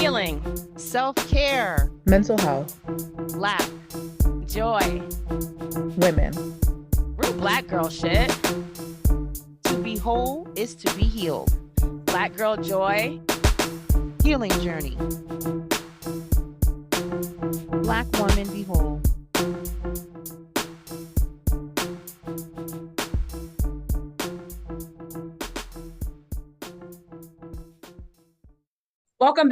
healing, self-care, mental health, Black, joy, women. real Black girl shit. To be whole is to be healed. Black girl joy, healing journey. Black woman be whole. Welcome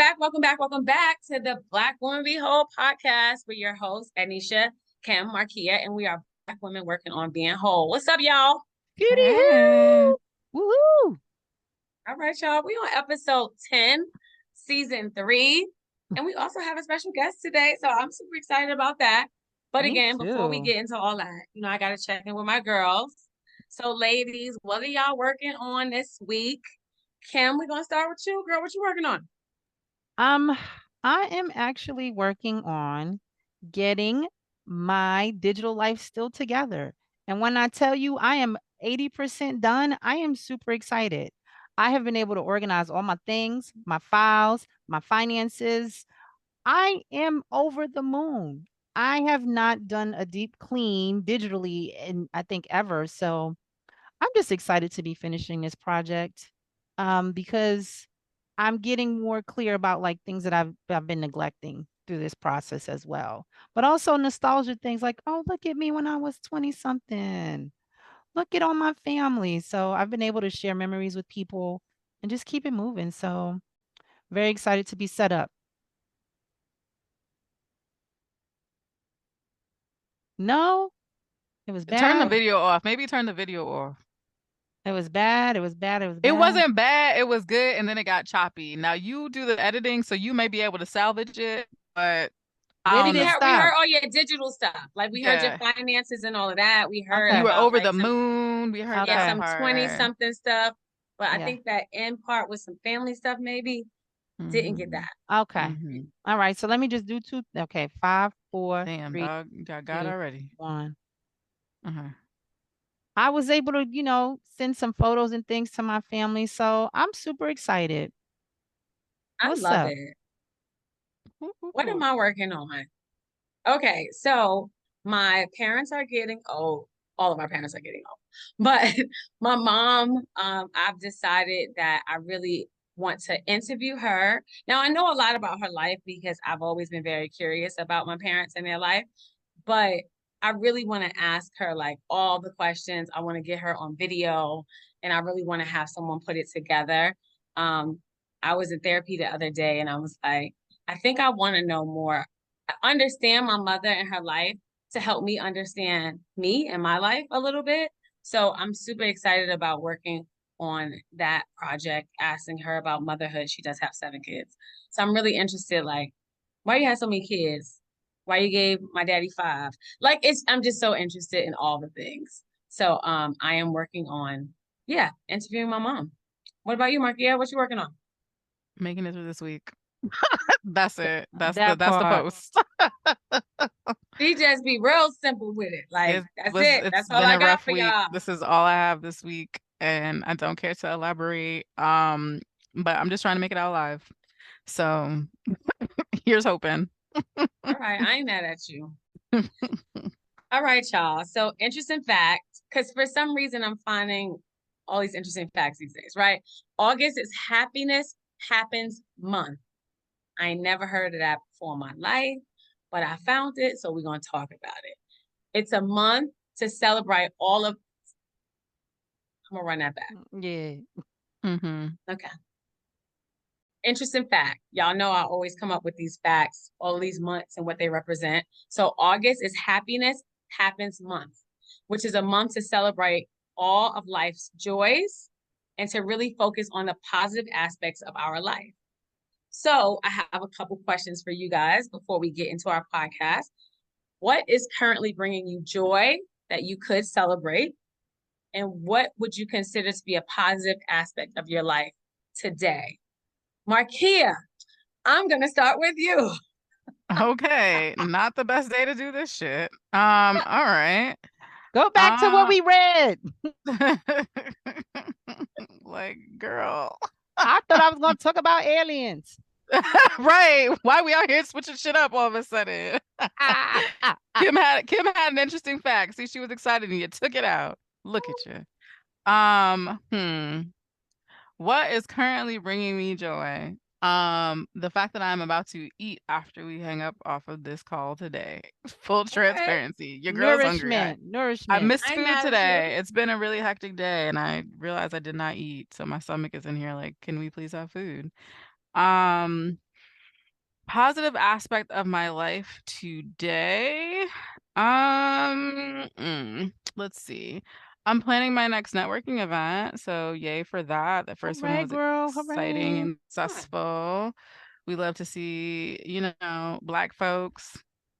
back to the Black Woman Be Whole podcast. We're your hosts, Anisha, Kim, Markia, and we are Black women working on being whole. What's up, y'all? Beauty Hey. hoo! Woohoo! All right, y'all. We on episode 10, season 3, and we also have a special guest today, so I'm super excited about that. But Me again, before we too. get into all that, I got to check in with my girls. So, ladies, what are y'all working on this week? Kim, we're going to start with you. Girl, what you working on? I am actually working on getting my digital life still together. And when I tell you I am 80% done, I am super excited. I have been able to organize all my things, my files, my finances. I am over the moon. I have not done a deep clean digitally in I think ever. So I'm just excited to be finishing this project because I'm getting more clear about like things that I've been neglecting through this process as well. But also nostalgia things like, oh, look at me when I was 20 something. Look at all my family. So I've been able to share memories with people and just keep it moving. So very excited to be set up. No, it was Turn the bad. video off. Maybe turn the video off. It was bad. It was bad. It was It bad. wasn't bad. It was good, and then it got choppy. Now you do the editing, so you may be able to salvage it, but I Where don't did it know. We stop? heard all your digital stuff. Like we heard your Yeah, finances and all of that. We heard Okay. you were about over like the some moon. We heard Okay. that some 20 part. something stuff. But I Yeah. think that end part with some family stuff maybe didn't get that. Okay. Mhm. All right. So let me just do two. Okay. 5, 4, Damn, 3, dog, I got 2, already. 1. Uh-huh. I was able to, send some photos and things to my family. So I'm super excited. I What's love up? it. What am I working on? Okay, so my parents are getting old. All of my parents are getting old. But my mom, I've decided that I really want to interview her. Now, I know a lot about her life because I've always been very curious about my parents and their life, but I really want to ask her like all the questions. I want to get her on video and I really want to have someone put it together. I was in therapy the other day and I was like, I think I want to know more understand my mother and her life to help me understand me and my life a little bit. So I'm super excited about working on that project, asking her about motherhood. She does have 7 kids. So I'm really interested, like, why you have so many kids? Why you gave my daddy 5? Like I'm just so interested in all the things. So I am working on, interviewing my mom. What about you, Markia? What you working on? Making it through this week. That's it. That's That the part. post. She just be real simple with it. Like, that's it. It's That's all been I a got rough for week. y'all. This is all I have this week, and I don't care to elaborate. But I'm just trying to make it out alive. So here's hoping. All right, I ain't mad at you. All right, y'all. So interesting fact, because for some reason I'm finding all these interesting facts these days, right? August is Happiness Happens Month. I ain't never heard of that before in my life, but I found it, so we're gonna talk about it. It's a month to celebrate all of. I'm gonna run that back. Yeah. Okay. Interesting fact. Y'all know I always come up with these facts, all these months and what they represent. So August is Happiness Happens Month, which is a month to celebrate all of life's joys and to really focus on the positive aspects of our life. So I have a couple questions for you guys before we get into our podcast. What is currently bringing you joy that you could celebrate? And what would you consider to be a positive aspect of your life today? Markia, I'm going to start with you. Okay, not the best day to do this shit. All right. Go back to what we read. Like, girl. I thought I was going to talk about aliens. Right. Why we out here switching shit up all of a sudden? Kim had an interesting fact. See, she was excited and you took it out. Look at you. What is currently bringing me joy? The fact that I'm about to eat after we hang up off of this call today. Full Okay. transparency. Your girl's hungry. I Nourishment. missed I ain't food mad at you. today. It's been a really hectic day and I realized I did not eat. So my stomach is in here like, can we please have food? Um, Positive aspect of my life today. Let's see. I'm planning my next networking event, so yay for that. The first one Hooray, was girl. exciting Hooray. and successful. We love to see, Black folks,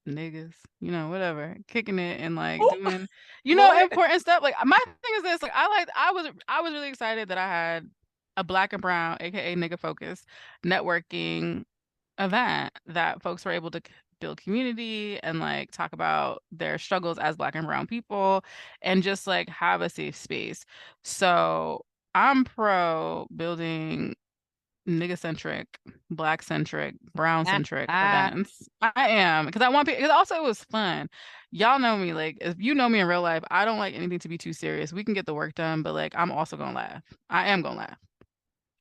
niggas, whatever, kicking it and like Oh, doing, Lord. important stuff. Like my thing is this, like I was really excited that I had a Black and brown, aka nigga focused networking event that folks were able to build community and like talk about their struggles as Black and brown people and just like have a safe space. So I'm pro building nigga centric, Black centric, brown centric events. I am because I want people. Because also it was fun. Y'all know me. Like if you know me in real life, I don't like anything to be too serious. We can get the work done, but like I'm also gonna laugh. I am gonna laugh.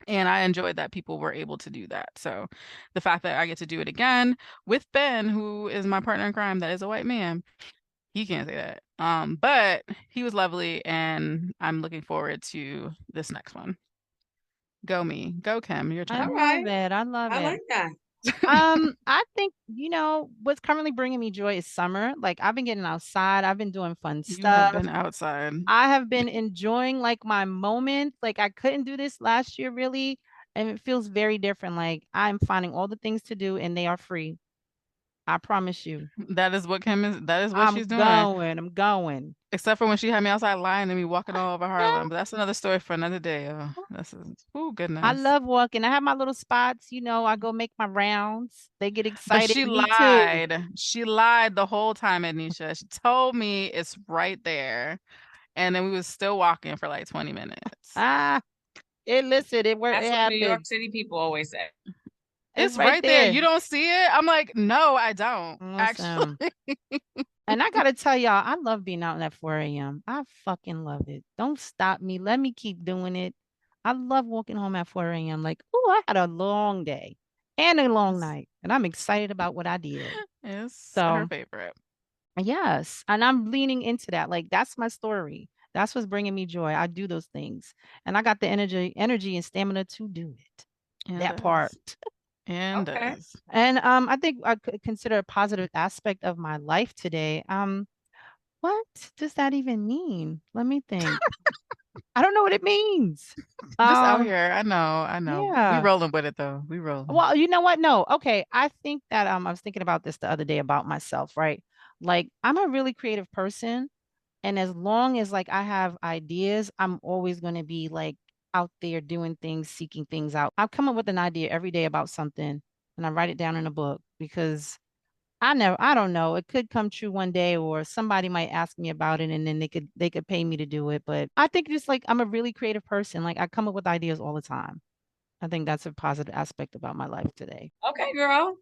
And I enjoyed that people were able to do that. So the fact that I get to do it again with Ben, who is my partner in crime, that is a white man, he can't say that. But he was lovely, and I'm looking forward to this next one. Go me, go Kim, your I All turn. love right. it. I love I it. like that. I think, what's currently bringing me joy is summer. Like I've been getting outside, I've been doing fun You have stuff. been outside. I have been enjoying like my moment. Like I couldn't do this last year really, and it feels very different. Like I'm finding all the things to do and they are free. I promise you. That is what Kim is. That is what she's I'm doing. going. I'm going. Except for when she had me outside lying and me walking all over Harlem. But that's another story for another day. Oh, oh I goodness. love walking. I have my little spots, I go make my rounds. They get But excited. she Me too. lied. She lied the whole time, Anisha. She told me it's right there. And then we was still walking for like 20 minutes. Ah, listen, it worked. That's It what New York happened. City people always say. It's It's right right there. there. You don't see it? I'm like, no, I don't. Actually. Awesome. And I gotta tell y'all, I love being out at 4 a.m. I fucking love it. Don't stop me. Let me keep doing it. I love walking home at 4 a.m. Like, oh, I had a long day and a long It's, night, and I'm excited about what I did. it's her So, favorite. yes, and I'm leaning into that. Like, that's my story. That's what's bringing me joy. I do those things, and I got the energy and stamina to do it. And That part. does. And Okay. does. And I think I could consider a positive aspect of my life today. What does that even mean? Let me think. I don't know what it means. Just out Um, here. I know. I know. We yeah. rolling with it though. We rolling. Well, you know what? No. Okay. I think that I was thinking about this the other day about myself, right? Like I'm a really creative person, and as long as like I have ideas, I'm always going to be like out there doing things, seeking things out. I'll come up with an idea every day about something and I write it down in a book because I don't know. It could come true one day or somebody might ask me about it and then they could pay me to do it. But I think just like I'm a really creative person. Like I come up with ideas all the time. I think that's a positive aspect about my life today. Okay, girl.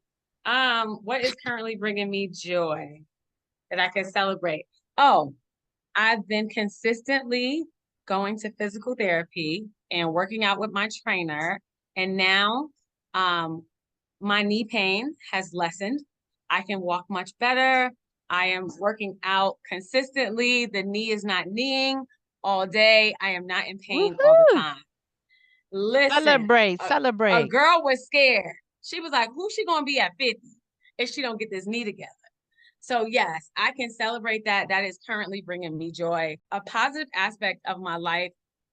What is currently bringing me joy that I can celebrate? Oh, I've been consistently going to physical therapy and working out with my trainer. And now, my knee pain has lessened. I can walk much better. I am working out consistently. The knee is not kneeing all day. I am not in pain all the Woohoo! time. Listen, Celebrate, a celebrate. girl was scared. She was like, who's she gonna be at 50 if she don't get this knee together? So yes, I can celebrate that. That is currently bringing me joy. A positive aspect of my life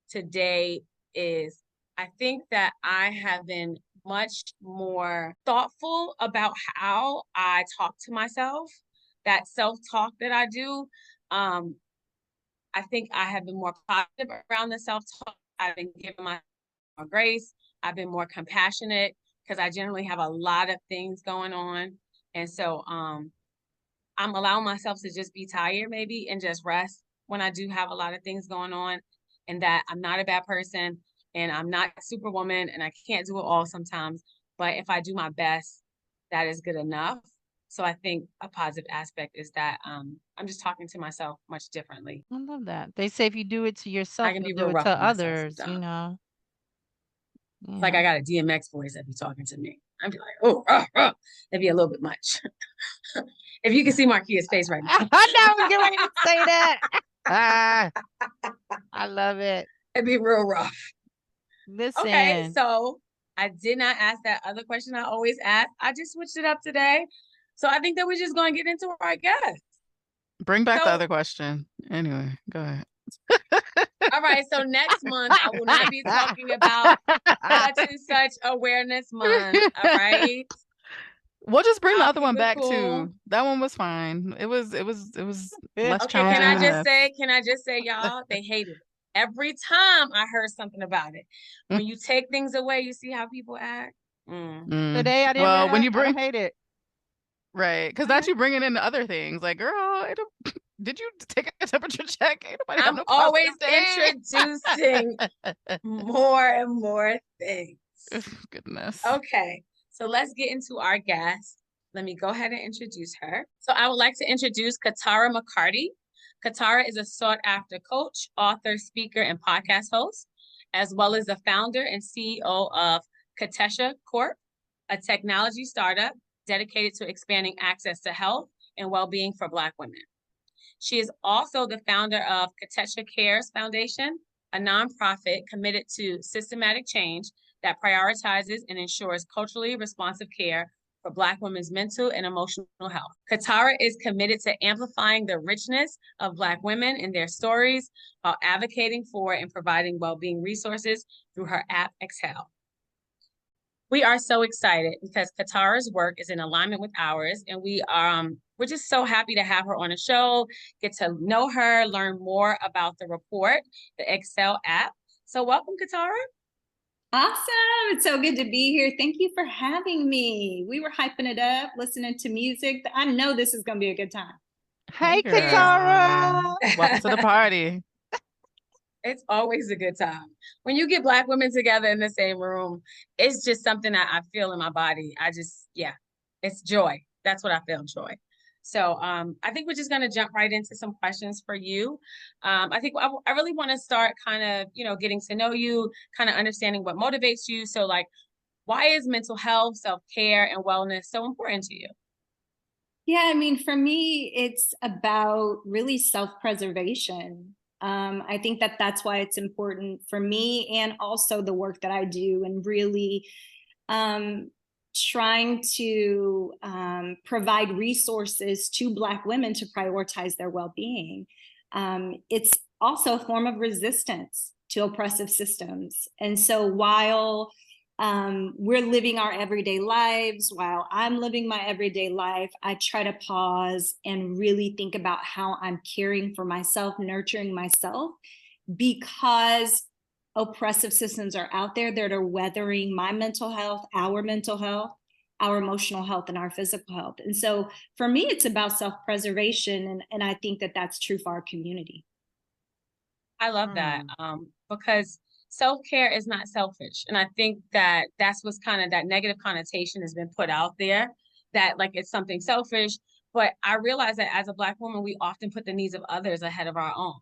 today is I think that I have been much more thoughtful about how I talk to myself. That self-talk that I do. I think I have been more positive around the self-talk. I've been giving myself more grace. I've been more compassionate because I generally have a lot of things going on. And so I'm allowing myself to just be tired maybe and just rest when I do have a lot of things going on, and that I'm not a bad person and I'm not superwoman and I can't do it all sometimes, but if I do my best, that is good enough. So I think a positive aspect is that I'm just talking to myself much differently. I love that. They say if you do it to I yourself, can you'll be do real it rough to with myself others, you sometimes. know. It's Yeah. like I got a DMX voice that be talking to me. I'm be like, oh, that'd be a little bit much. If you can see Marquia's face right now. I know I was getting ready to say that. Ah, I love it. It'd be real rough. Okay, Listen. so I did not ask that other question I always ask. I just switched it up today. So I think that we're just going to get into our guest. Bring back the So, other question. Anyway, go ahead. all right, so next month I will not be talking about such and such awareness month. All right. We'll just bring the I'll other keep one it back cool. too. That one was fine. It was less Okay, challenging than this. can I just say, y'all, they hated it. Every time I heard something about it. When you take things away, you see how people act. Today I didn't Well, when realize you I don't bring hate it. right, because that's you bringing in the other things. Like, girl, did you take a temperature check? Ain't nobody have I'm no always positive day. introducing more and more things. Goodness. Okay, so let's get into our guest. Let me go ahead and introduce her. So I would like to introduce Katara McCarty. Katara is a sought-after coach, author, speaker, and podcast host, as well as the founder and CEO of Katesha Corp, a technology startup dedicated to expanding access to health and well-being for Black women. She is also the founder of Katesha Cares Foundation, a nonprofit committed to systematic change that prioritizes and ensures culturally responsive care for Black women's mental and emotional health. Katara is committed to amplifying the richness of Black women and their stories while advocating for and providing well-being resources through her app, Exhale. We are so excited because Katara's work is in alignment with ours, and we're just so happy to have her on the show, get to know her, learn more about the report, the Excel app. So welcome, Katara. Awesome. It's so good to be here. Thank you for having me. We were hyping it up, listening to music. I know this is going to be a good time. Hey, girl. Katara. Welcome to the party. It's always a good time. When you get Black women together in the same room, it's just something that I feel in my body. It's joy. That's what I feel, joy. So I think we're just going to jump right into some questions for you. I think I really want to start kind of, getting to know you, kind of understanding what motivates you. So like, why is mental health, self-care, and wellness so important to you? Yeah, I mean, for me, it's about really self-preservation. I think that that's why it's important for me and also the work that I do and really trying to provide resources to Black women to prioritize their well-being. It's also a form of resistance to oppressive systems. And so while we're living our everyday lives, while I'm living my everyday life, I try to pause and really think about how I'm caring for myself, nurturing myself, because oppressive systems are out there that are weathering my mental health, our emotional health, and our physical health. And so for me, it's about self-preservation. And I think that that's true for our community. I love that because self-care is not selfish. And I think that that's what's kind of that negative connotation has been put out there, that like it's something selfish. But I realize that as a Black woman, we often put the needs of others ahead of our own.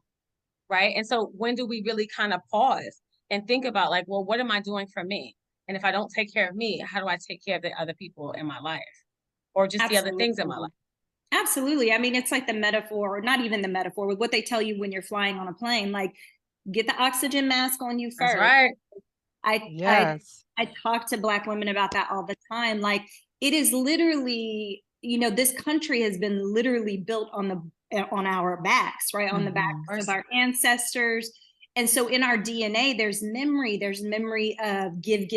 Right. And so when do we really kind of pause and think about like, well, what am I doing for me? And if I don't take care of me, how do I take care of the other people in my life or just the other things in my life? Absolutely. I mean, it's like the metaphor, or not even the metaphor, with what they tell you when you're flying on a plane, like get the oxygen mask on you first. That's right. I talk to Black women about that all the time. Like it is literally, this country has been literally built on our backs, right? On the backs of our ancestors. And so in our DNA, there's memory of give.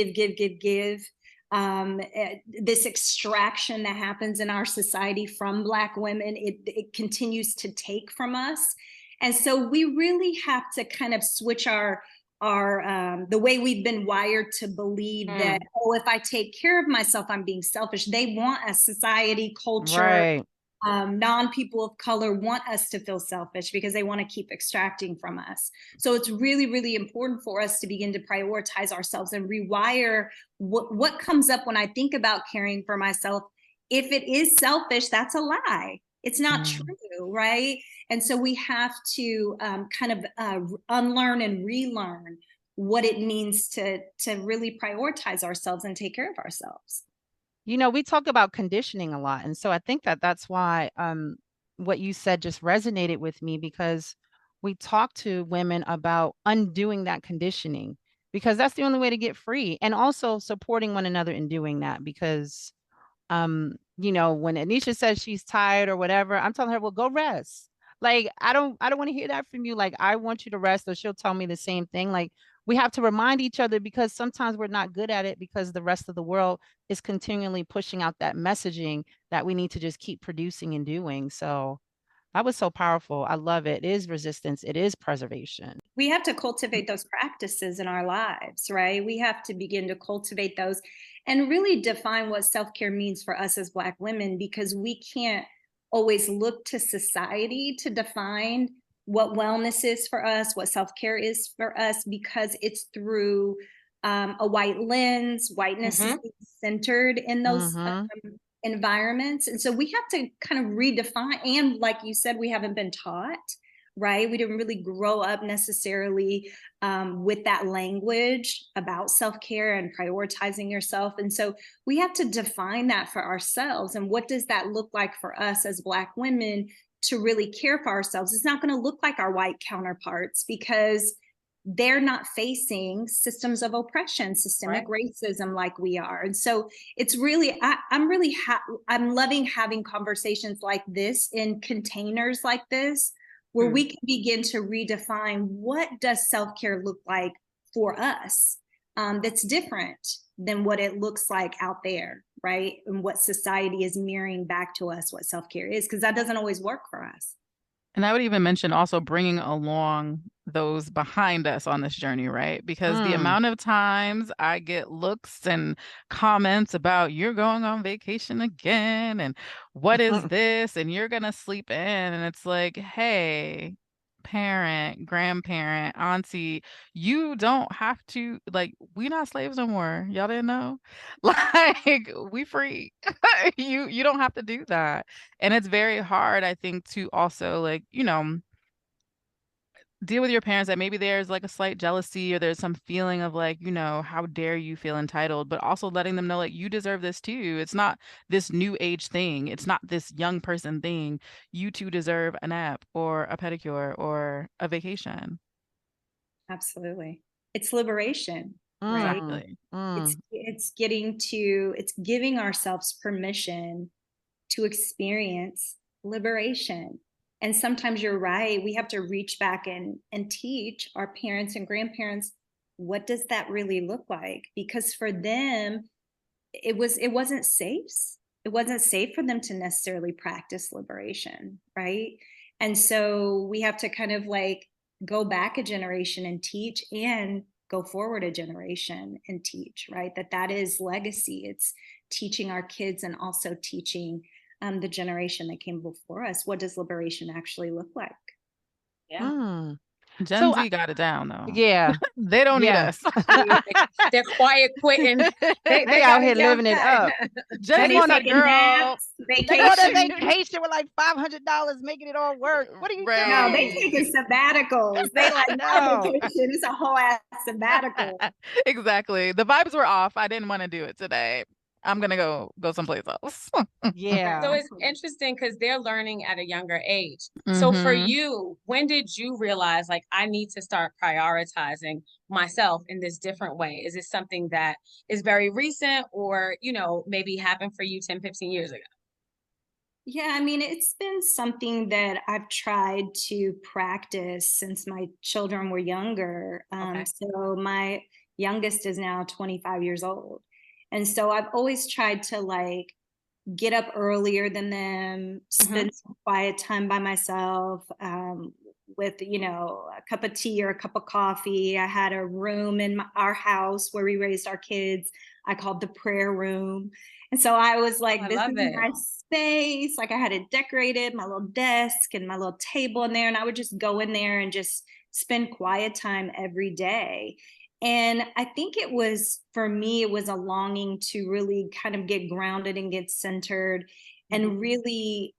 This extraction that happens in our society from Black women, it continues to take from us. And so we really have to kind of switch our the way we've been wired to believe that, if I take care of myself, I'm being selfish. They want a society, culture, right. non-people of color want us to feel selfish because they want to keep extracting from us. So it's really, really important for us to begin to prioritize ourselves and rewire what comes up when I think about caring for myself. If it is selfish, that's a lie. It's not true, right? And so we have to kind of unlearn and relearn what it means to really prioritize ourselves and take care of ourselves. You know, we talk about conditioning a lot. And so I think that that's why what you said just resonated with me, because we talk to women about undoing that conditioning, because that's the only way to get free, and also supporting one another in doing that. Because you know, when Anisha says she's tired or whatever, I'm telling her, well, go rest. Like, I don't want to hear that from you. Like, I want you to rest, or she'll tell me the same thing. Like, we have to remind each other, because sometimes we're not good at it, because the rest of the world is continually pushing out that messaging that we need to just keep producing and doing. So that was so powerful. I love it. It is resistance. It is preservation. We have to cultivate those practices in our lives, right? We have to begin to cultivate those and really define what self-care means for us as Black women, because we can't always look to society to define what wellness is for us, what self-care is for us, because it's through a white lens. Whiteness is centered in those environments. And so we have to kind of redefine, and like you said, we haven't been taught, right? We didn't really grow up necessarily with that language about self-care and prioritizing yourself. And so we have to define that for ourselves. And what does that look like for us as Black women to really care for ourselves? It's not going to look like our white counterparts, because they're not facing systems of oppression, systemic racism like we are. And so it's really, I'm loving having conversations like this in containers like this, where we can begin to redefine what does self-care look like for us, that's different than what it looks like out there, right? And what society is mirroring back to us what self-care is, because that doesn't always work for us. And I would even mention also bringing along those behind us on this journey, right? Because the amount of times I get looks and comments about, you're going on vacation again, and what is this, and you're gonna sleep in, and it's like, hey, parent, grandparent, auntie, you don't have to, like, we not slaves no more. Y'all didn't know? Like, we free. You don't have to do that. And it's very hard, I think, to also, like, you know, deal with your parents that maybe there's like a slight jealousy, or there's some feeling of like, you know, how dare you feel entitled, but also letting them know like, you deserve this too. It's not this new age thing. It's not this young person thing. You too deserve a nap or a pedicure or a vacation. Absolutely. It's liberation, right? Exactly. It's giving ourselves permission to experience liberation. And sometimes you're right, we have to reach back and teach our parents and grandparents, what does that really look like? Because for them, it wasn't safe. It wasn't safe for them to necessarily practice liberation, right? And so we have to kind of like go back a generation and teach, and go forward a generation and teach, right? That is legacy. It's teaching our kids and also teaching the generation that came before us, what does liberation actually look like? Gen So Z got it down though. yeah, They don't need us. They're quiet quitting. They they got out here it down living it pat. up. Jen They Z said, taking girl, naps, They go on a vacation. vacation with like $500, making it all work. What are you No, they doing? taking sabbaticals. They like, not a No. vacation, it's a whole ass sabbatical. exactly. The vibes were off. I didn't want to do it today. I'm gonna go someplace else. Yeah. So it's interesting because they're learning at a younger age. So for Mhm. you, when did you realize like I need to start prioritizing myself in this different way? Is this something that is very recent, or, you know, maybe happened for you 10, 15 years ago? Yeah, I mean, it's been something that I've tried to practice since my children were younger. Okay. So my youngest is now 25 years old. And so I've always tried to like get up earlier than them, spend some quiet time by myself, with, you know, a cup of tea or a cup of coffee. I had a room in our house where we raised our kids I called the prayer room. And so I was like, I this love is it. my space. Like I had it decorated, my little desk and my little table in there. And I would just go in there and just spend quiet time every day. And I think it was, for me, it was a longing to really kind of get grounded and get centered and really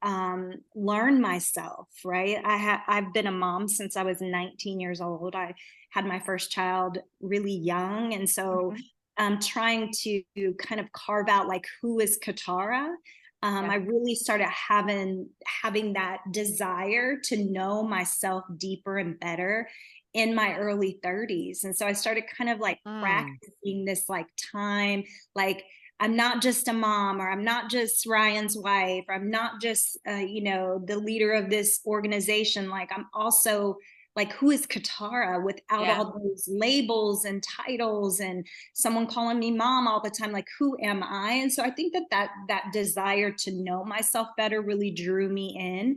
learn myself, right? I've been a mom since I was 19 years old. I had my first child really young. And so I'm trying to kind of carve out like, who is Katara? I really started having that desire to know myself deeper and better in my early 30s. And so I started kind of like practicing this like time, like I'm not just a mom, or I'm not just Ryan's wife, or I'm not just, the leader of this organization. Like I'm also like, who is Katara without all those labels and titles and someone calling me mom all the time? Like, who am I? And so I think that desire to know myself better really drew me in.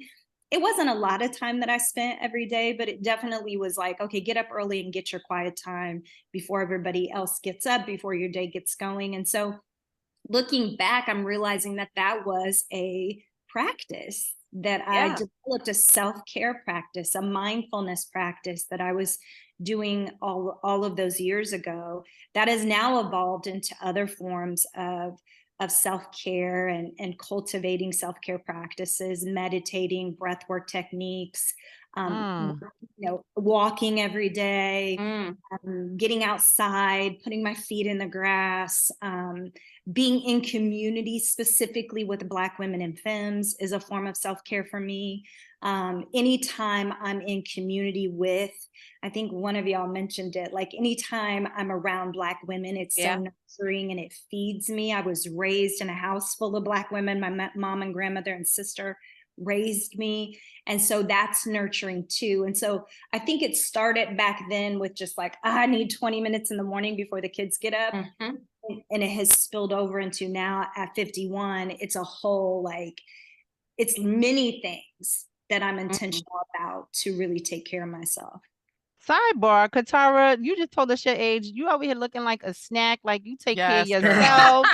It wasn't a lot of time that I spent every day, but it definitely was like, okay, get up early and get your quiet time before everybody else gets up, before your day gets going. And so looking back, I'm realizing that was a practice that I developed, a self-care practice, a mindfulness practice that I was doing all of those years ago that has now evolved into other forms of self-care and cultivating self-care practices, meditating, breathwork techniques, walking every day, getting outside, putting my feet in the grass, being in community, specifically with Black women and femmes, is a form of self-care for me. Anytime I'm in community with, I think one of y'all mentioned it, like anytime I'm around Black women, it's so nurturing and it feeds me. I was raised in a house full of Black women. My mom and grandmother and sister raised me. And so that's nurturing too. And so I think it started back then with just like, I need 20 minutes in the morning before the kids get up. And it has spilled over into now at 51, it's a whole, like, it's many things that I'm intentional about to really take care of myself. Sidebar, Katara, you just told us your age. You over here looking like a snack, like you take care of Yes, girl. yourself.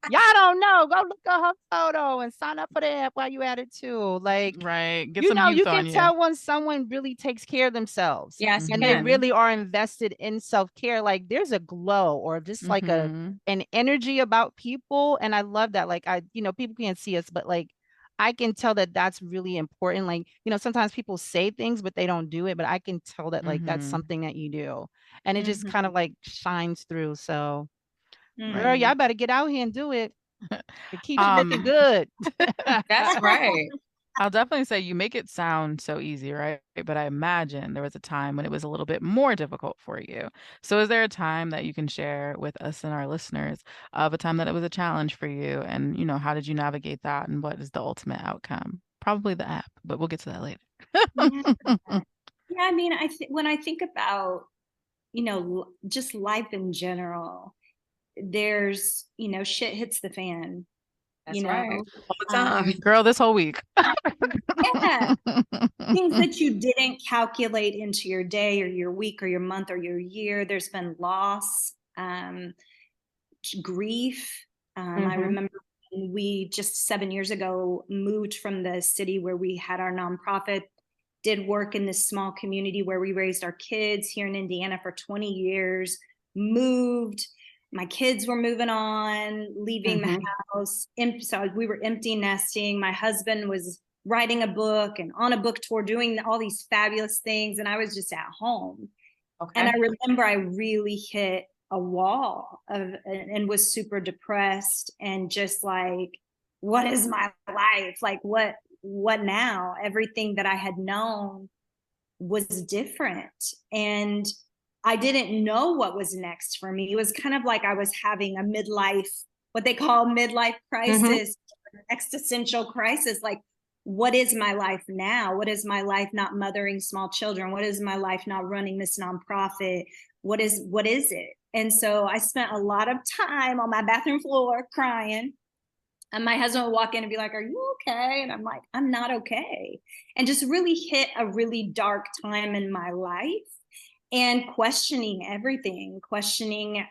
Y'all don't know. Go look at her photo and sign up for the app while you at it too. Like, Right. Get some youth you on can you. tell when someone really takes care of themselves. Yes, And they really are invested in self-care. Like there's a glow or just like an energy about people. And I love that. Like people can't see us, but like I can tell that that's really important. Like, sometimes people say things, but they don't do it. But I can tell that like that's something that you do. And it just kind of like shines through. So girl, y'all better get out here and do it. It keeps you looking good. That's right. I'll definitely say you make it sound so easy, right? But I imagine there was a time when it was a little bit more difficult for you. So is there a time that you can share with us and our listeners of a time that it was a challenge for you? And, how did you navigate that? And what is the ultimate outcome? Probably the app, but we'll get to that later. I mean, when I think about, just life in general, there's, shit hits the fan. That's right. All the time. Girl, this whole week. Things that you didn't calculate into your day or your week or your month or your year. There's been loss, grief. I remember we just 7 years ago moved from the city where we had our nonprofit, did work in this small community where we raised our kids here in Indiana for 20 years, moved. My kids were moving on, leaving the house. So we were empty nesting. My husband was writing a book and on a book tour, doing all these fabulous things. And I was just at home. And I remember I really hit a wall and was super depressed and just like, what is my life? Like, what now? Everything that I had known was different. And I didn't know what was next for me. It was kind of like I was having a midlife, what they call midlife crisis, existential crisis. Like, what is my life now? What is my life not mothering small children? What is my life not running this nonprofit? What is it? And so I spent a lot of time on my bathroom floor crying. And my husband would walk in and be like, are you okay? And I'm like, I'm not okay. And just really hit a really dark time in my life and questioning everything, questioning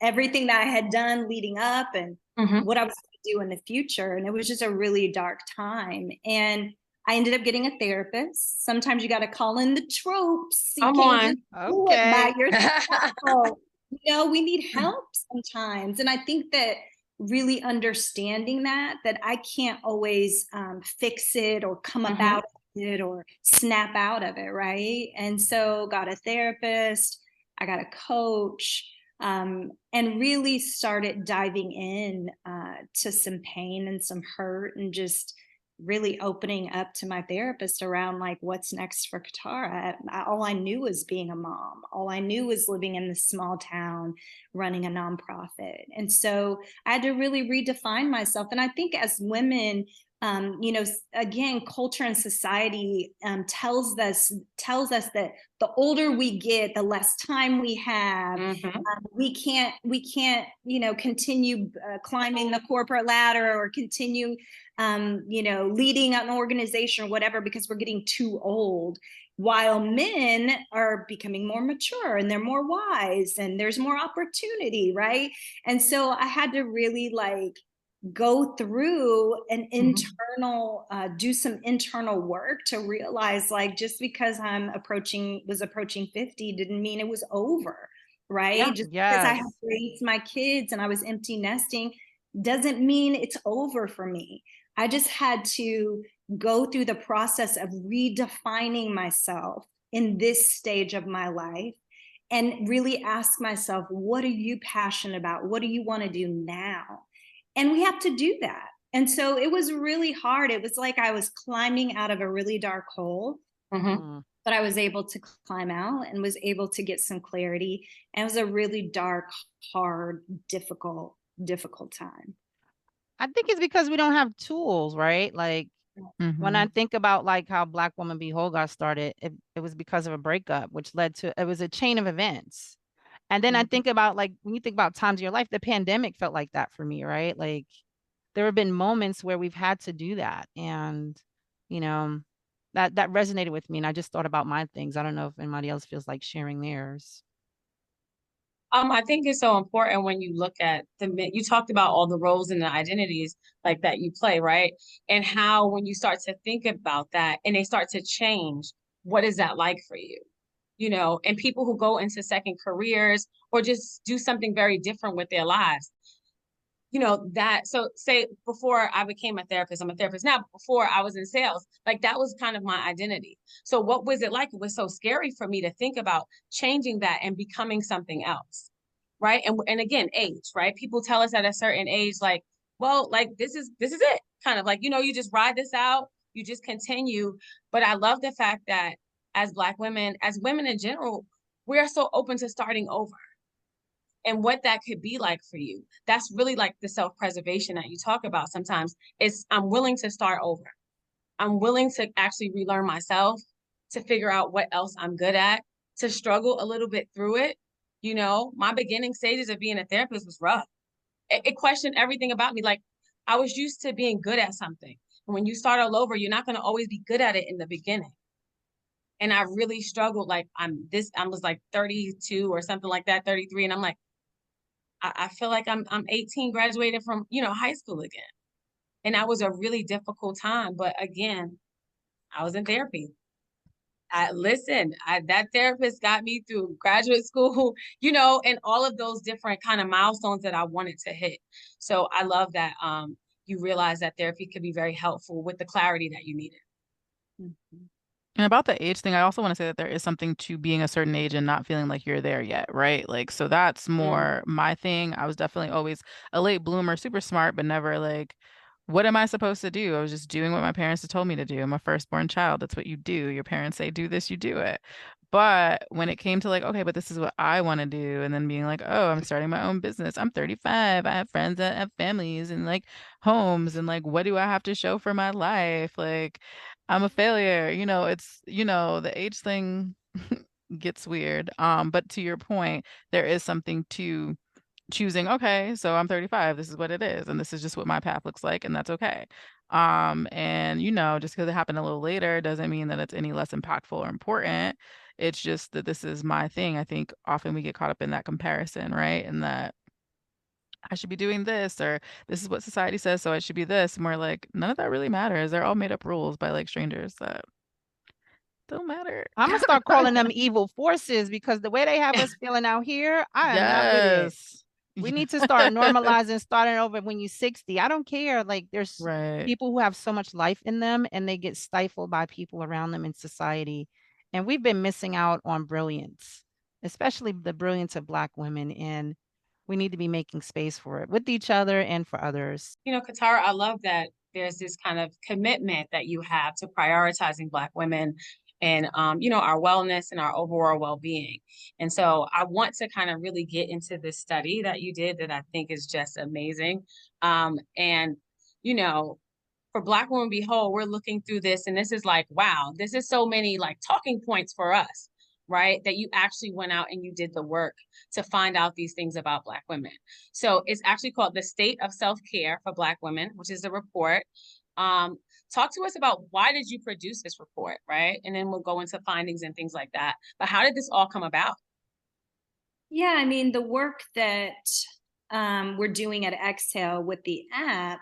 everything that I had done leading up and Mhm. what I was going to do in the future. And it was just a really dark time. And I ended up getting a therapist. Sometimes you got to call in the tropes. You Come can't on. just do it by Okay. yourself. You know, we need help sometimes. And I think that really understanding that I can't always fix it or come up Mhm. out of it or snap out of it, right? And so got a therapist, I got a coach, and really started diving in to some pain and some hurt and just really opening up to my therapist around like what's next for Katara. All I knew was being a mom. All I knew was living in this small town, running a nonprofit. And so I had to really redefine myself. And I think as women, you know, again, culture and society tells us that the older we get, the less time we have. Mhm. We can't, you know, continue climbing the corporate ladder or continue, you know, leading an organization or whatever because we're getting too old. While men are becoming more mature and they're more wise and there's more opportunity, right? And so I had to really like go through an internal do some internal work to realize like just because was approaching 50 didn't mean it was over, right? Yeah. Just because I had Yes. raised my kids and I was empty nesting doesn't mean it's over for me. I just had to go through the process of redefining myself in this stage of my life and really ask myself, what are you passionate about? What do you want to do now? And we have to do that. And so it was really hard. It was like I was climbing out of a really dark hole, Mhm. Mm. but I was able to climb out and was able to get some clarity. And it was a really dark, hard, difficult time. I think it's because we don't have tools, right? Like when I Mhm. think about like how Black Woman Be Whole got started, it was because of a breakup, which led to it was a chain of events. And then I Mhm. think about like when you think about times in your life, the pandemic felt like that for me, right? Like there have been moments where we've had to do that. And, you know, that resonated with me. And I just thought about my things. I don't know if anybody else feels like sharing theirs. I think it's so important when you look at you talked about all the roles and the identities like that you play, right? And how when you start to think about that and they start to change, what is that like for you? You know, and people who go into second careers or just do something very different with their lives. You know, that so say before I became a therapist, I'm a therapist now, but before I was in sales, like that was kind of my identity. So what was it like? It was so scary for me to think about changing that and becoming something else. Right. And again, age, right? People tell us at a certain age, like, well, like this is it. Kind of like, you know, you just ride this out, you just continue. But I love the fact that as Black women, as women in general, we're so open to starting over and what that could be like for you. That's really like the self-preservation that you talk about sometimes. Is I'm willing to start over. I'm willing to actually relearn myself, to figure out what else I'm good at, to struggle a little bit through it. You know, my beginning stages of being a therapist was rough. It questioned everything about me. Like I was used to being good at something. And when you start all over, you're not going to always be good at it in the beginning. And I really struggled. Like I was like 32 or something like that, 33. And I'm like, I feel like I'm 18, graduated from, you know, high school again. And that was a really difficult time. But again, I was in therapy. That therapist got me through graduate school, you know, and all of those different kind of milestones that I wanted to hit. So I love that you realize that therapy could be very helpful with the clarity that you needed. Mhm. And about the age thing, I also want to say that there is something to being a certain age and not feeling like you're there yet, right? Like, so that's Mm. more my thing. I was definitely always a late bloomer, super smart, but never like, what am I supposed to do? I was just doing what my parents had told me to do. I'm a firstborn child. That's what you do. Your parents say, do this, you do it. But when it came to like, okay, but this is what I want to do, and then being like, oh, I'm starting my own business. I'm 35. I have friends that have families and like homes, and like, what do I have to show for my life? Like, I'm a failure. You know, it's, you know, the age thing gets weird. But to your point, there is something to choosing, okay, so I'm 35, this is what it is, and this is just what my path looks like, and that's okay. And you know, just because it happened a little later doesn't mean that it's any less impactful or important. It's just that this is my thing. I think often we get caught up in that comparison, right? And that I should be doing this, or this is what society says, so I should be this. And we're like, none of that really matters. They're all made up rules by like strangers that don't matter. I'm gonna start calling them evil forces because the way they have us feeling out here, I am not with it. Yes. We Yeah. need to start normalizing starting over when you're 60. I don't care. Like there's Right. people who have so much life in them and they get stifled by people around them in society. And we've been missing out on brilliance, especially the brilliance of Black women. And we need to be making space for it with each other and for others. You know, Katara, I love that there's this kind of commitment that you have to prioritizing Black women and, you know, our wellness and our overall well-being. And so I want to kind of really get into this study that you did that I think is just amazing. And, you know, for Black Women Be Whole, we're looking through this and this is like, wow, this is so many like talking points for us, right? That you actually went out and you did the work to find out these things about Black women. So it's actually called The State of Self-Care for Black Women, which is a report. Talk to us about why did you produce this report, right? And then we'll go into findings and things like that. But how did this all come about? Yeah, I mean, the work that we're doing at Exhale with the app,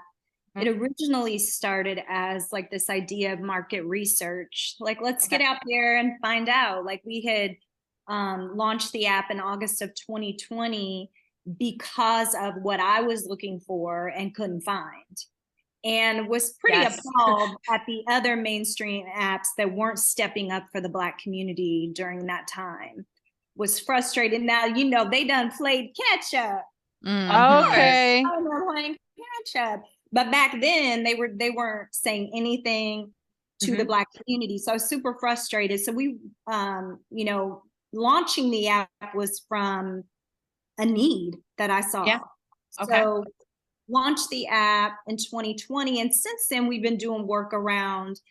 it originally started as like this idea of market research. Like, let's get out there and find out. Like, we had launched the app in August of 2020 because of what I was looking for and couldn't find. And was pretty appalled at the other mainstream apps that weren't stepping up for the Black community during that time. Was frustrated. Now, you know, they done played catch up. Okay. Oh, they're playing catch up. But back then they weren't saying anything to the Black community. So I was super frustrated. So we, you know, launching the app was from a need that I saw. Yeah. Okay. So launched the app in 2020. And since then we've been doing work around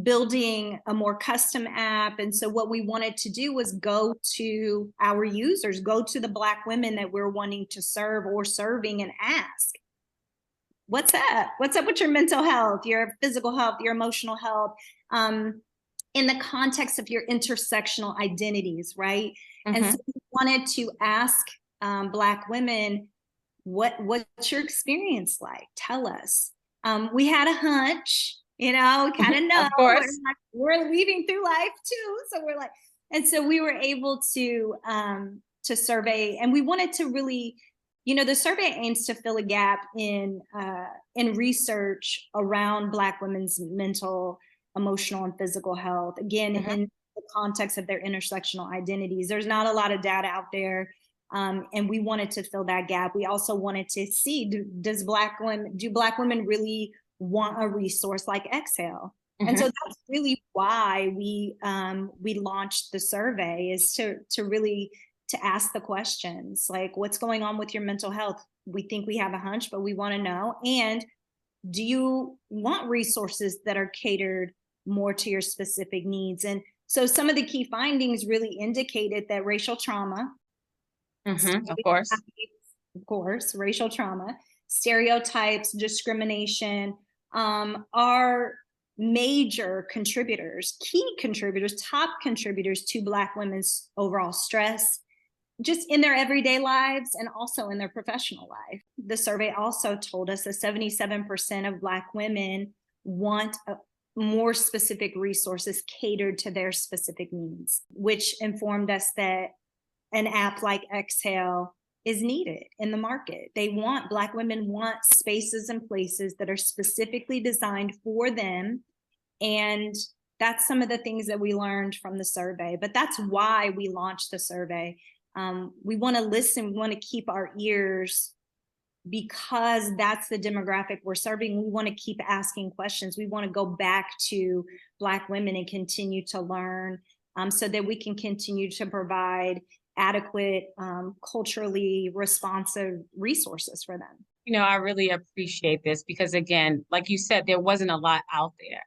building a more custom app. And so what we wanted to do was go to our users, go to the Black women that we're wanting to serve or serving and ask, what's up? What's up with your mental health, your physical health, your emotional health, in the context of your intersectional identities, right? And so we wanted to ask Black women, what's your experience like? Tell us. We had a hunch, you know, kind of know. Of course. We're leaving through life too. So we're like, and so we were able to survey, and we wanted to really, you know, the survey aims to fill a gap in research around Black women's mental, emotional, and physical health. Again, in the context of their intersectional identities. There's not a lot of data out there. And we wanted to fill that gap. We also wanted to see, do Black women really want a resource like Exhale? And so that's really why we launched the survey, is to really to ask the questions like, what's going on with your mental health? We think we have a hunch, but we want to know. And do you want resources that are catered more to your specific needs? And so some of the key findings really indicated that racial trauma, of course, racial trauma, stereotypes, discrimination are major contributors, key contributors, top contributors to Black women's overall stress, just in their everyday lives and also in their professional life. The survey also told us that 77% of Black women want more specific resources catered to their specific needs, which informed us that an app like Exhale is needed in the market. Black women want spaces and places that are specifically designed for them. And that's some of the things that we learned from the survey, but that's why we launched the survey. We want to listen, we want to keep our ears, because that's the demographic we're serving. We want to keep asking questions. We want to go back to Black women and continue to learn, so that we can continue to provide adequate, culturally responsive resources for them. You know, I really appreciate this because, again, like you said, there wasn't a lot out there,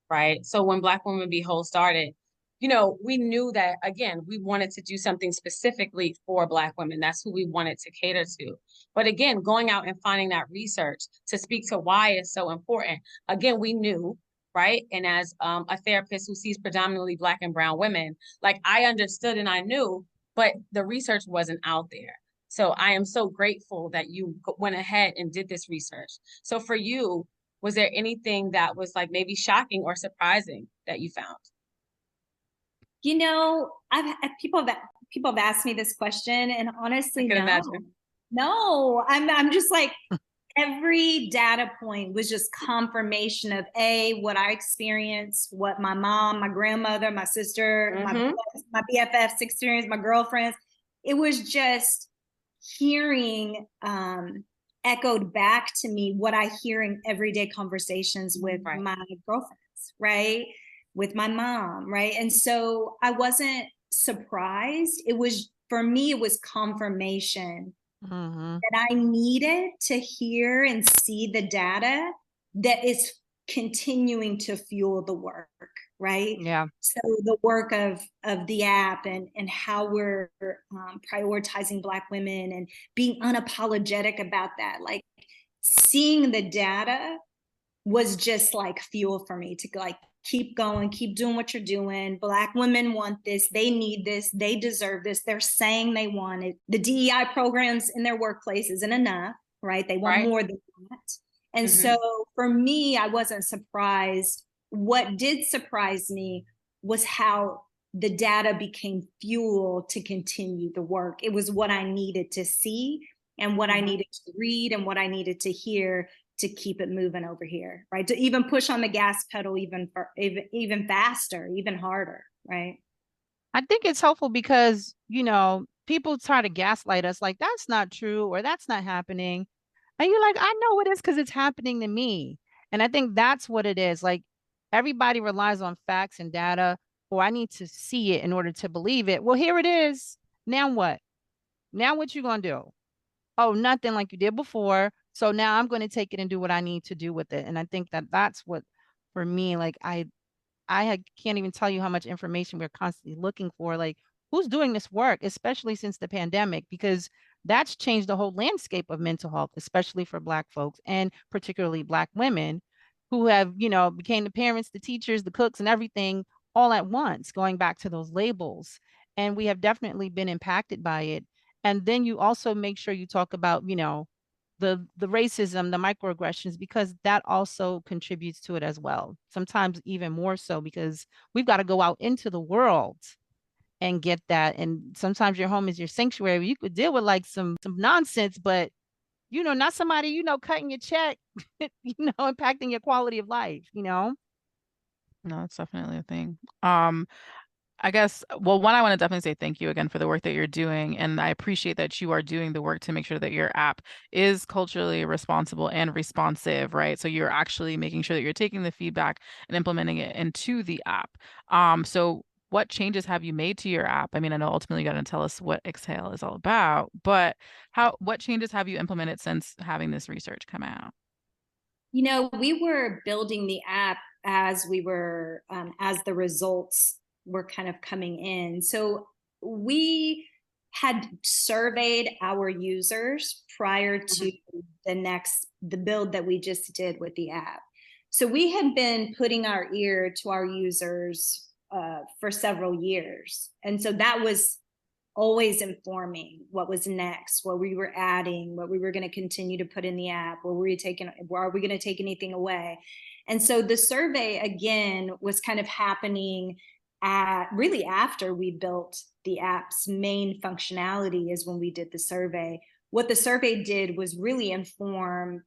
right? So when Black Women Be Whole started, you know, we knew that, again, we wanted to do something specifically for Black women. That's who we wanted to cater to. But again, going out and finding that research to speak to why it's so important. Again, we knew, right? And as a therapist who sees predominantly Black and brown women, like I understood and I knew, but the research wasn't out there. So I am so grateful that you went ahead and did this research. So for you, was there anything that was like maybe shocking or surprising that you found? You know, people have asked me this question, and I honestly, can no, imagine. no. I'm just like, every data point was just confirmation of what I experienced, what my mom, my grandmother, my sister, my BFFs experienced, my girlfriends. It was just hearing echoed back to me what I hear in everyday conversations with my girlfriends, right? With my mom, right? And so I wasn't surprised. It was, for me, it was confirmation that I needed to hear and see the data that is continuing to fuel the work, right? Yeah. So the work of the app and how we're prioritizing Black women and being unapologetic about that, like seeing the data was just like fuel for me to like keep going, keep doing what you're doing. Black women want this, they need this, they deserve this, they're saying they want it. The DEI programs in their workplace isn't enough, right? They want more than that. And so for me, I wasn't surprised. What did surprise me was how the data became fuel to continue the work. It was what I needed to see and what I needed to read and what I needed to hear to keep it moving over here, right? To even push on the gas pedal even faster, even harder, right? I think it's helpful because, people try to gaslight us like that's not true or that's not happening. And you're like, I know it is because it's happening to me. And I think that's what it is. Like everybody relies on facts and data, or I need to see it in order to believe it. Well, here it is. Now what? Now what you gonna do? Oh, nothing like you did before. So now I'm going to take it and do what I need to do with it. And I think that that's what, for me, like can't even tell you how much information we're constantly looking for. Like, who's doing this work, especially since the pandemic, because that's changed the whole landscape of mental health, especially for Black folks and particularly Black women who have, became the parents, the teachers, the cooks, and everything all at once, going back to those labels. And we have definitely been impacted by it. And then you also make sure you talk about, the racism, the microaggressions, because that also contributes to it as well. Sometimes even more so because we've got to go out into the world and get that. And sometimes your home is your sanctuary. You could deal with like some nonsense, but not somebody, cutting your check, impacting your quality of life. No, it's definitely a thing. I guess, well, one, I want to definitely say thank you again for the work that you're doing. And I appreciate that you are doing the work to make sure that your app is culturally responsible and responsive, right? So you're actually making sure that you're taking the feedback and implementing it into the app. So what changes have you made to your app? I mean, I know ultimately you're going to tell us what Exhale is all about, but what changes have you implemented since having this research come out? We were building the app as we were, as the results were kind of coming in. So we had surveyed our users prior to the build that we just did with the app. So we had been putting our ear to our users for several years. And so that was always informing what was next, what we were adding, what we were going to continue to put in the app, are we going to take anything away? And so the survey again was kind of happening really after we built the app's main functionality is when we did the survey. What the survey did was really inform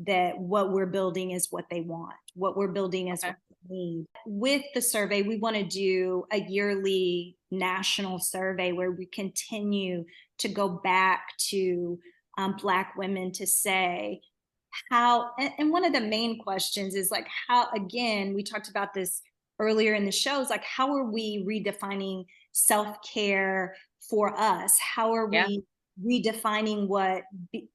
that what we're building is what they want, what we're building is what they need. With the survey, we want to do a yearly national survey where we continue to go back to Black women to say how, and one of the main questions is like how, again, we talked about this earlier in the shows, like how are we redefining self-care for us? How are we redefining what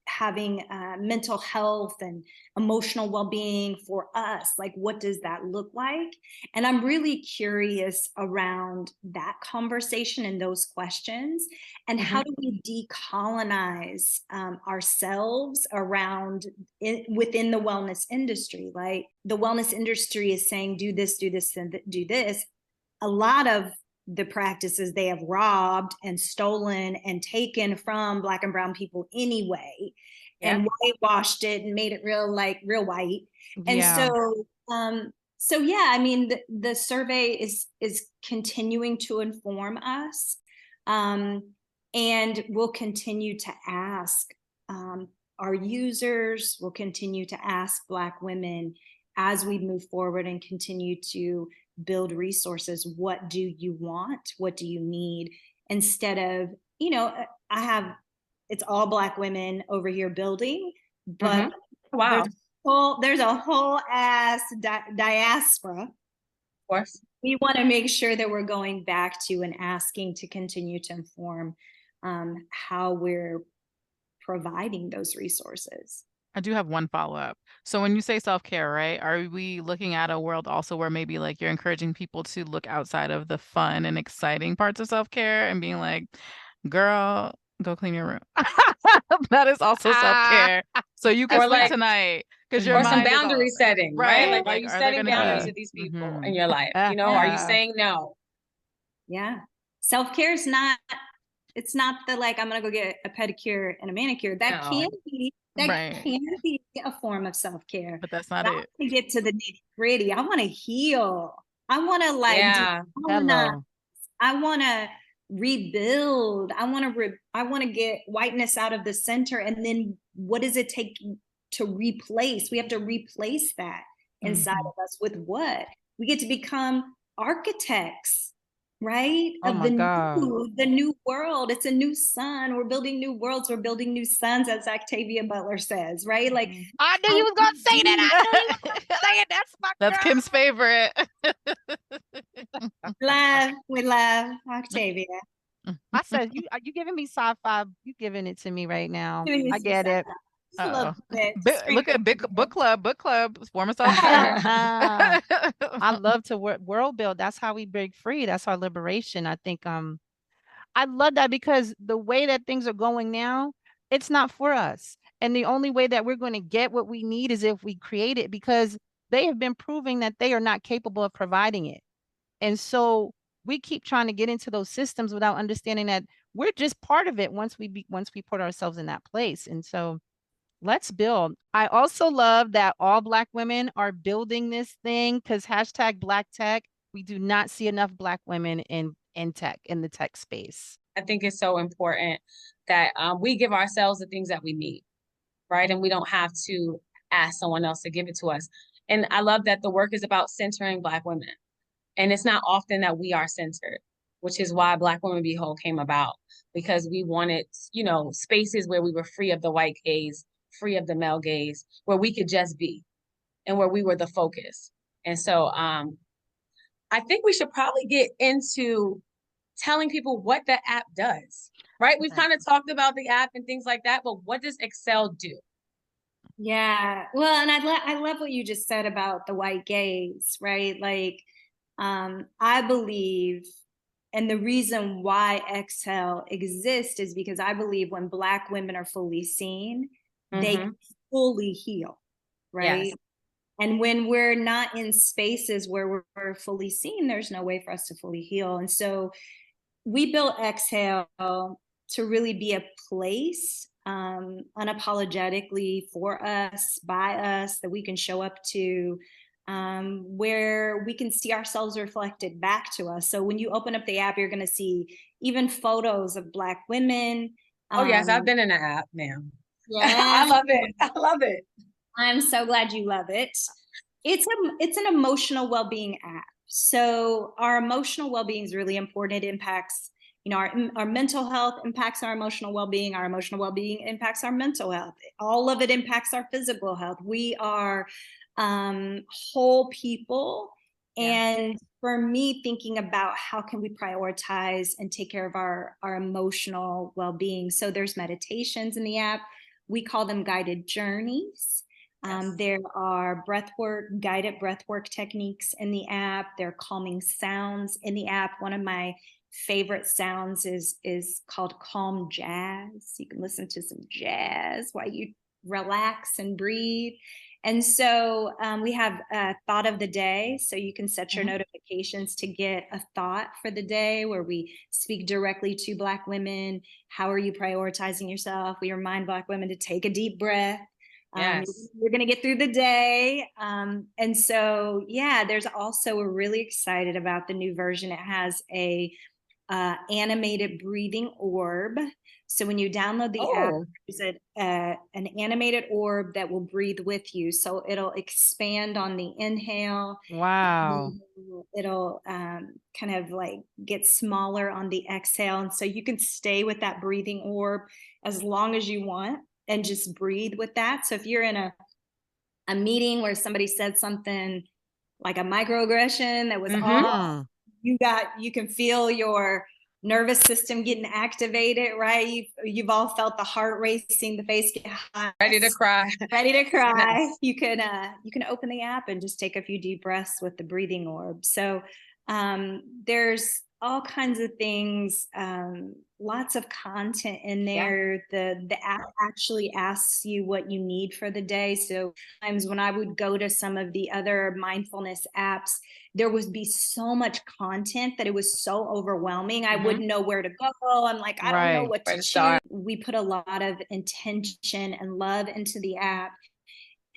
having mental health and emotional well-being for us, like what does that look like? And I'm really curious around that conversation and those questions, and how do we decolonize ourselves around within the wellness industry? Like the wellness industry is saying do this, and do this. A lot of the practices they have robbed and stolen and taken from Black and brown people anyway, and whitewashed it and made it real white. And Yeah. so yeah, I mean, the survey is continuing to inform us, and we'll continue to ask our users, we'll continue to ask Black women as we move forward and continue to build resources. What do you want? What do you need? Instead of, it's all Black women over here building, but wow, there's a whole ass diaspora. Of course. We want to make sure that we're going back to and asking to continue to inform how we're providing those resources. I do have one follow-up. So when you say self-care, right, are we looking at a world also where maybe like you're encouraging people to look outside of the fun and exciting parts of self-care and being like, girl, go clean your room? That is also self-care. So you can Or sleep like- tonight because your Or some mind is all- boundary setting, right? Like, are Like, you are there setting gonna boundaries be- with these people Mhm. in your life? You know, are you saying no? Yeah. Self-care is not, it's not the like, I'm going to go get a pedicure and a manicure. That No. can be a form of self-care. But that's not I it. want to get to the nitty-gritty. I want to heal. I want to I want to rebuild. I want to get whiteness out of the center. And then what does it take to replace? We have to replace that inside of us with what? We get to become architects, right? Oh of my God. the new world. It's a new sun. We're building new worlds. We're building new suns, as Octavia Butler says, right? Like, I knew you was gonna say that. I knew you was gonna say it. That's Kim's favorite. we love Octavia. I said, you giving me sci-fi. You giving it to me right now. Giving you I some get it. a little bit. Look at book club, form of self-care. I love to world build. That's how we break free. That's our liberation. I think I love that because the way that things are going now, it's not for us. And the only way that we're going to get what we need is if we create it, because they have been proving that they are not capable of providing it. And so we keep trying to get into those systems without understanding that we're just part of it once we put ourselves in that place. And so let's build. I also love that all Black women are building this thing, because hashtag Black tech. We do not see enough Black women in tech, in the tech space. I think it's so important that we give ourselves the things that we need, right? And we don't have to ask someone else to give it to us. And I love that the work is about centering Black women. And it's not often that we are centered, which is why Black Women Be Whole came about, because we wanted, spaces where we were free of the white gaze, free of the male gaze, where we could just be and where we were the focus. And so I think we should probably get into telling people what the app does, right? We've kind of talked about the app and things like that, but what does Excel do? Yeah, well, and I love what you just said about the white gaze, right? Like, I believe, and the reason why Excel exists is because I believe when Black women are fully seen, they fully heal, right? Yes. And when we're not in spaces where we're fully seen, there's no way for us to fully heal. And so we built Exhale to really be a place unapologetically for us, by us, that we can show up to, where we can see ourselves reflected back to us. So when you open up the app, you're going to see even photos of Black women. Oh, yes, I've been in the app, ma'am. Yeah, I love it. I love it. I'm so glad you love it. It's an emotional well-being app. So our emotional well-being is really important. It impacts, our mental health impacts our emotional well-being. Our emotional well-being impacts our mental health. All of it impacts our physical health. We are whole people. And for me, thinking about how can we prioritize and take care of our emotional well-being. So there's meditations in the app. We call them guided journeys. There are guided breathwork techniques in the app. There are calming sounds in the app. One of my favorite sounds is called calm jazz. You can listen to some jazz while you relax and breathe. And so we have a thought of the day. So you can set your notifications to get a thought for the day where we speak directly to Black women. How are you prioritizing yourself? We remind Black women to take a deep breath. Yes. We're going to get through the day. And so, yeah, there's also, we're really excited about the new version. It has a animated breathing orb. So when you download the app, there's an animated orb that will breathe with you. So it'll expand on the inhale. Wow. It'll kind of like get smaller on the exhale. And so you can stay with that breathing orb as long as you want and just breathe with that. So if you're in a meeting where somebody said something like a microaggression that was off, you can feel your nervous system getting activated, right? You've all felt the heart racing, the face get hot, ready to cry. Yes. You can open the app and just take a few deep breaths with the breathing orb. So there's all kinds of things, lots of content in there. The app actually asks you what you need for the day. So sometimes when I would go to some of the other mindfulness apps, there would be so much content that it was so overwhelming. I wouldn't know where to go. I'm like, I don't know what to choose. We put a lot of intention and love into the app.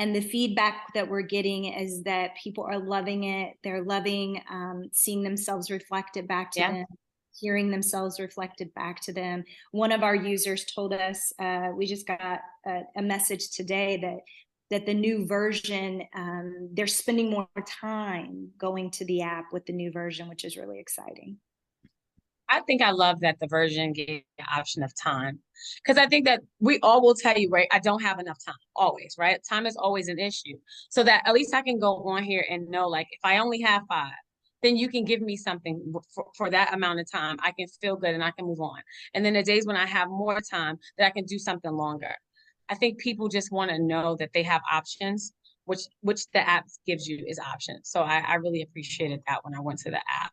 And the feedback that we're getting is that people are loving it. They're loving seeing themselves reflected back to them, hearing themselves reflected back to them. One of our users told us, we just got a message today that the new version, they're spending more time going to the app with the new version, which is really exciting. I think I love that the version gave the option of time, because I think that we all will tell you, right? I don't have enough time, always, right? Time is always an issue. So that at least I can go on here and know, like, if I only have 5, then you can give me something for that amount of time. I can feel good and I can move on. And then the days when I have more time, that I can do something longer. I think people just want to know that they have options, which the app gives you is options. So I really appreciated that when I went to the app.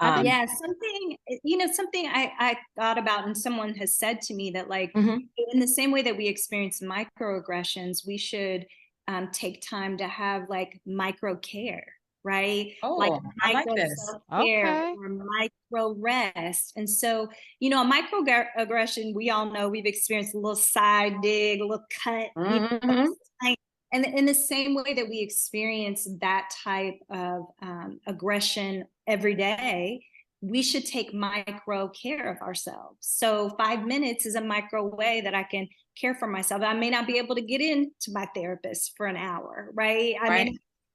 Yeah, something I thought about, and someone has said to me that, like, in the same way that we experience microaggressions, we should take time to have like micro care, right? Like I like this. Self-care or micro rest. And so, a microaggression, we all know we've experienced a little side dig, a little cut. And in the same way that we experience that type of aggression every day, we should take micro care of ourselves. So 5 minutes is a micro way that I can care for myself. I may not be able to get into my therapist for an hour, right?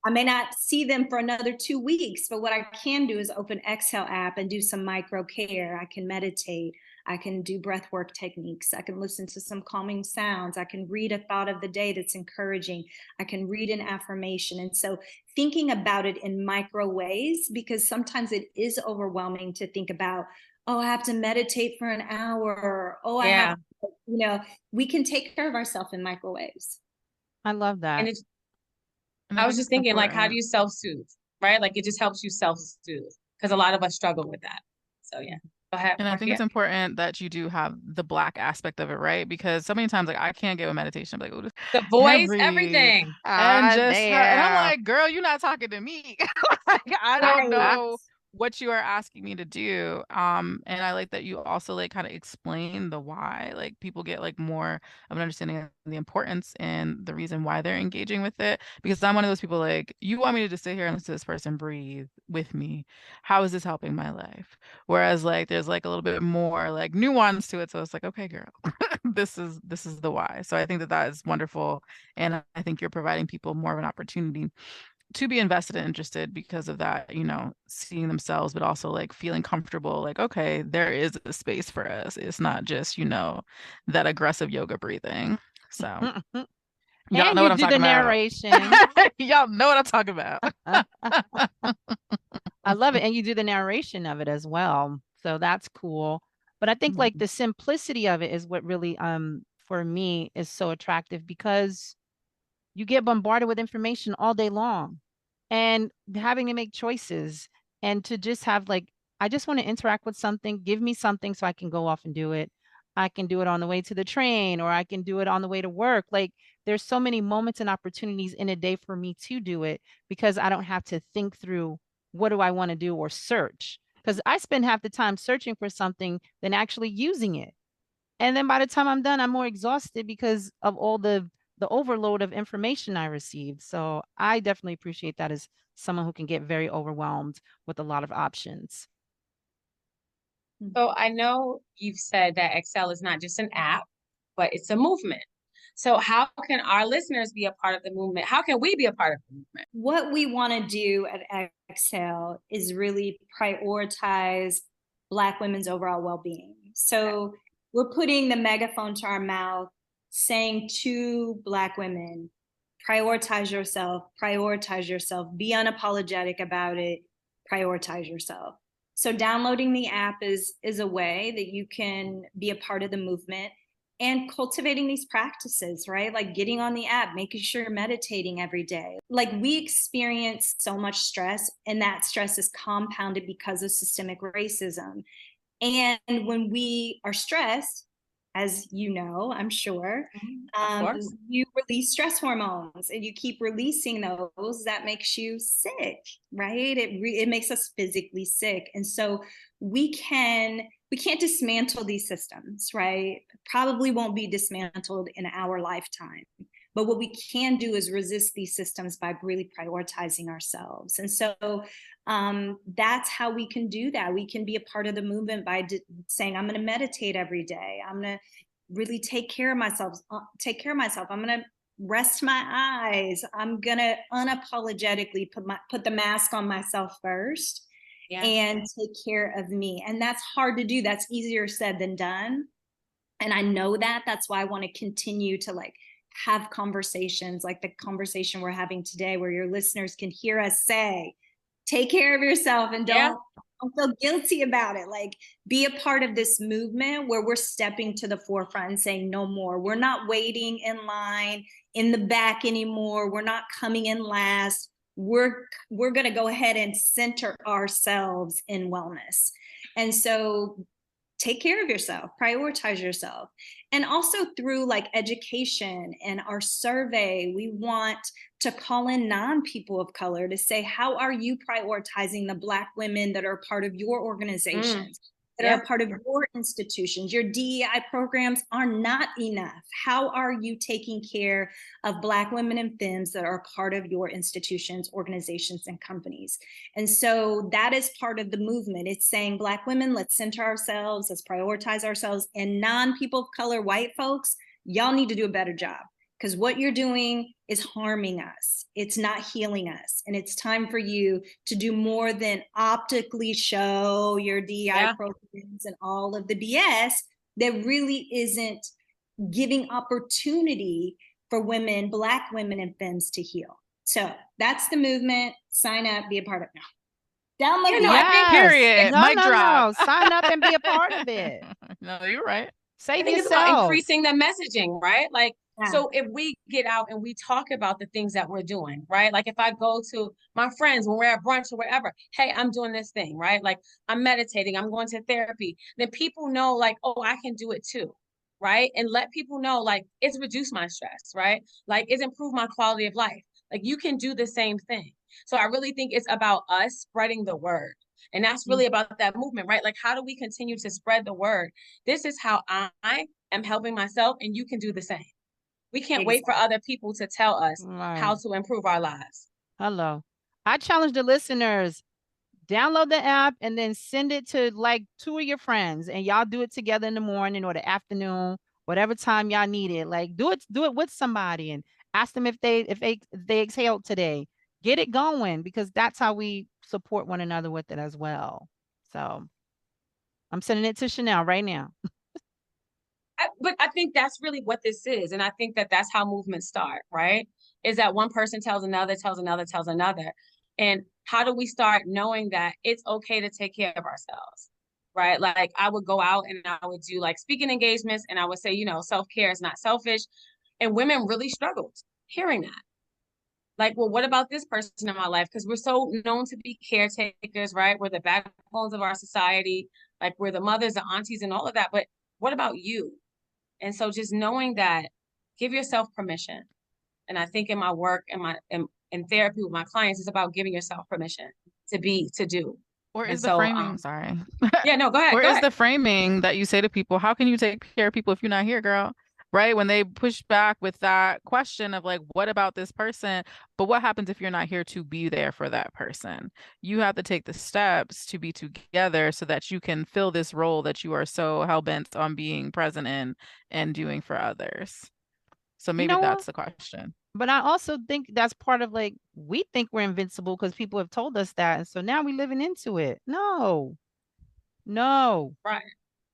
I may not see them for another 2 weeks, but what I can do is open Exhale app and do some micro care. I can meditate. I can do breath work techniques. I can listen to some calming sounds. I can read a thought of the day that's encouraging. I can read an affirmation. And so thinking about it in micro ways, because sometimes it is overwhelming to think about, oh, I have to meditate for an hour. Oh, I have, we can take care of ourselves in microwaves. I love that. And I was just thinking, like, how do you self-soothe, right? Like, it just helps you self-soothe, because a lot of us struggle with that. So yeah. Go ahead. And I think it's important that you do have the Black aspect of it, right? Because so many times, like, I can't give a meditation. I'm like, the voice, everything. And and I'm like, girl, you're not talking to me. Like, I don't know what you are asking me to do. And I like that you also like kind of explain the why. Like, people get like more of an understanding of the importance and the reason why they're engaging with it. Because I'm one of those people, like, you want me to just sit here and listen to this person breathe with me. How is this helping my life? Whereas, like, there's like a little bit more like nuance to it. So it's like, okay, girl, this is the why. So I think that is wonderful. And I think you're providing people more of an opportunity to be invested and interested because of that, seeing themselves, but also like feeling comfortable, like, okay, there is a space for us. It's not just, that aggressive yoga breathing. So y'all know what I'm talking about. Narration. Y'all know what I'm talking about. I love it. And you do the narration of it as well. So that's cool. But I think like the simplicity of it is what really, for me, is so attractive, because you get bombarded with information all day long and having to make choices, and to just have like, I just want to interact with something, give me something so I can go off and do it. I can do it on the way to the train, or I can do it on the way to work. Like, there's so many moments and opportunities in a day for me to do it because I don't have to think through what do I want to do or search. Because I spend half the time searching for something than actually using it. And then by the time I'm done, I'm more exhausted because of all the overload of information I received. So I definitely appreciate that as someone who can get very overwhelmed with a lot of options. So I know you've said that Excel is not just an app, but it's a movement. So how can our listeners be a part of the movement? How can we be a part of the movement? What we want to do at Excel is really prioritize Black women's overall well-being. So we're putting the megaphone to our mouth, saying to Black women, prioritize yourself, be unapologetic about it, prioritize yourself. So downloading the app is a way that you can be a part of the movement, and cultivating these practices, right? Like getting on the app, making sure you're meditating every day. Like, we experience so much stress, and that stress is compounded because of systemic racism. And when we are stressed, as you know, I'm sure, you release stress hormones, and you keep releasing those. That makes you sick, right? It makes us physically sick. And so we can't dismantle these systems, right? Probably won't be dismantled in our lifetime. But what we can do is resist these systems by really prioritizing ourselves. And so that's how we can do that. We can be a part of the movement by saying, I'm going to meditate every day. I'm going to really take care of myself. I'm going to rest my eyes. I'm going to unapologetically put the mask on myself first. Yeah. And take care of me. And that's hard to do. That's easier said than done. And I know that. That's why I want to continue to like have conversations like the conversation we're having today, where your listeners can hear us say, take care of yourself and don't feel guilty about it. Like, be a part of this movement where we're stepping to the forefront and saying no more. We're not waiting in line in the back anymore. We're not coming in last. We're going to go ahead and center ourselves in wellness. And so take care of yourself, prioritize yourself. And also through like education and our survey, we want to call in non-people of color to say, how are you prioritizing the Black women that are part of your organizations? That are part of your institutions? Your DEI programs are not enough. How are you taking care of Black women and femmes that are part of your institutions, organizations, and companies? And so that is part of the movement. It's saying, Black women, let's center ourselves, let's prioritize ourselves, and non-people of color, white folks, y'all need to do a better job, because what you're doing is harming us. It's not healing us. And it's time for you to do more than optically show your DEI programs and all of the BS that really isn't giving opportunity for women, Black women and femmes to heal. So that's the movement. Sign up, be a part of it now. Download the app. Period. No, Mic drop. no. Sign up and be a part of it. No, you're right. Save I think yourself. It's about increasing the messaging, right? Like, so if we get out and we talk about the things that we're doing, right? Like if I go to my friends when we're at brunch or wherever, hey, I'm doing this thing, right? Like I'm meditating, I'm going to therapy. Then people know like, oh, I can do it too, right? And let people know like it's reduced my stress, right? Like it's improved my quality of life. Like you can do the same thing. So I really think it's about us spreading the word. And that's really about that movement, right? Like, how do we continue to spread the word? This is how I am helping myself, and you can do the same. We can't wait for other people to tell us how to improve our lives. Hello. I challenge the listeners, download the app and then send it to like 2 of your friends, and y'all do it together in the morning or the afternoon, whatever time y'all need it. Like do it with somebody and ask them if they exhaled today. Get it going, because that's how we support one another with it as well. So I'm sending it to Chanel right now. But I think that's really what this is. And I think that that's how movements start, right? Is that one person tells another, tells another, tells another. And how do we start knowing that it's okay to take care of ourselves, right? Like I would go out and I would do like speaking engagements, and I would say, you know, self-care is not selfish. And women really struggled hearing that. Like, well, what about this person in my life? Because we're so known to be caretakers, right? We're the backbones of our society. Like we're the mothers, the aunties, and all of that. But what about you? And so just knowing that, give yourself permission. And I think in my work and in therapy with my clients, it's about giving yourself permission to do. Or And is the so, framing, sorry. yeah, no, go ahead. Or Go is ahead. the framing that you say to people, how can you take care of people if you're not here, girl? Right? When they push back with that question of like, what about this person? But what happens if you're not here to be there for that person? You have to take the steps to be together so that you can fill this role that you are so hell-bent on being present in and doing for others. So You maybe know what? that's the question. But I also think that's part of like we think we're invincible because people have told us that. And so now we're living into it. No, no. Right.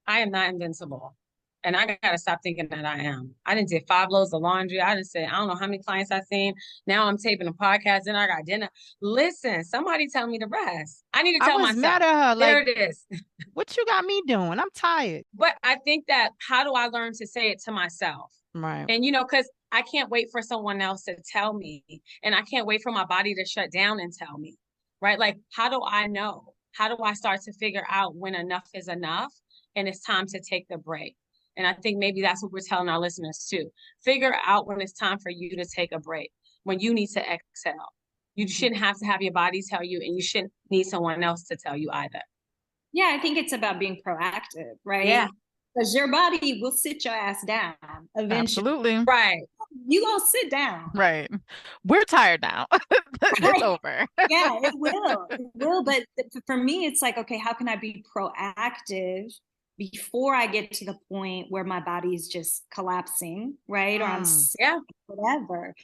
I am not invincible. And I gotta stop thinking that I am. I didn't did 5 loads of laundry. I didn't say, I don't know how many clients I've seen. Now I'm taping a podcast, then I got dinner. Listen, somebody tell me to rest. I need to I tell was myself. mad at her. There Like, it is. what you got me doing? I'm tired. But I think that how do I learn to say it to myself? Right. And because I can't wait for someone else to tell me, and I can't wait for my body to shut down and tell me, right? Like, how do I know? How do I start to figure out when enough is enough and it's time to take the break? And I think maybe that's what we're telling our listeners too. Figure out when it's time for you to take a break, when you need to exhale. You shouldn't have to have your body tell you, and you shouldn't need someone else to tell you either. Yeah, I think it's about being proactive, right? Yeah. Because your body will sit your ass down eventually. Absolutely. Right. You gonna sit down. Right. We're tired now. It's over. Yeah, it will. It will. But for me, it's like, okay, how can I be proactive before I get to the point where my body is just collapsing, right? Or I'm sick, Yeah. whatever.